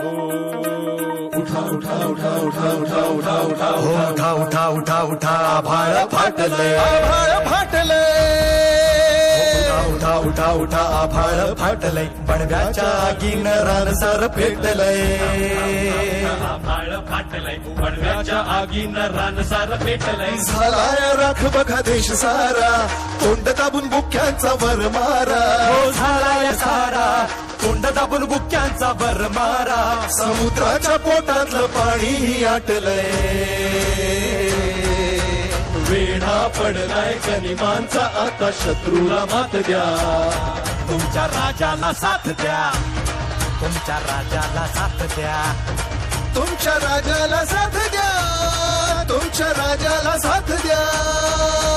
उठा उठा उठा उठा उठा उठा उठा हो उठा उठा उठा उठा आभाळ फाटले उठा उठा उठा आभाळ फाटलंय पडव्याच्या आगीन रानसर पेटलंय आभाळ फाटलंय पडव्याच्या आगीनं रानसार पेटलंय झालाय राख बघा देश सारा तोंड दाबून बुक्यांचा वर मारा हो झालाय सारा तोंड दाबून बुक्यांचा वर मारा समुद्राच्या पोटातलं पाणी आटलंय वेढा पडलाय गनिमांचा आता शत्रूला मात द्या तुमच्या राजाला साथ द्या तुमच्या राजाला साथ द्या तुमच्या राजाला साथ द्या तुमच्या राजाला साथ द्या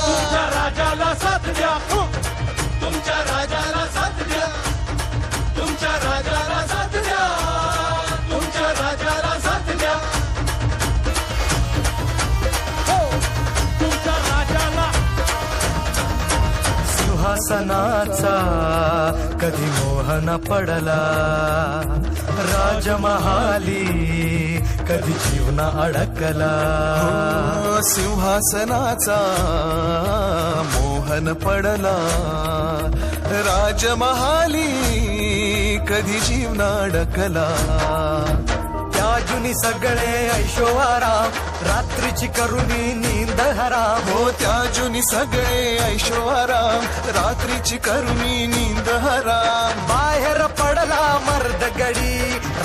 तुमच्या राजाला साथ द्या तुमच्या राजाला साथ द्या तुमच्या राजाला साथ द्या तुमच्या राजाला साथ द्या तुमच्या राजाला सिंहासनाचा कधी मोह न पडला राजमहाली कधी जीवना अडकला सिंहासनाचा मोहन पडला राजमहाली कधी जीवना अडकला त्या जुनी सगळे ऐशोआराम रात्रीची करुणी नींद हराम हो त्या जुनी सगळे ऐशोआराम रात्रीची करुणी नींद हराम बाहेर पडला मर्द गडी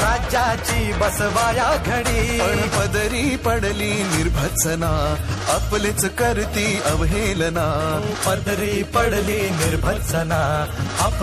राज्याची बसवाया घडी पण पदरी पडली निर्भत्सना आपलेच करती अवहेलना पदरी पडली निर्भत्सना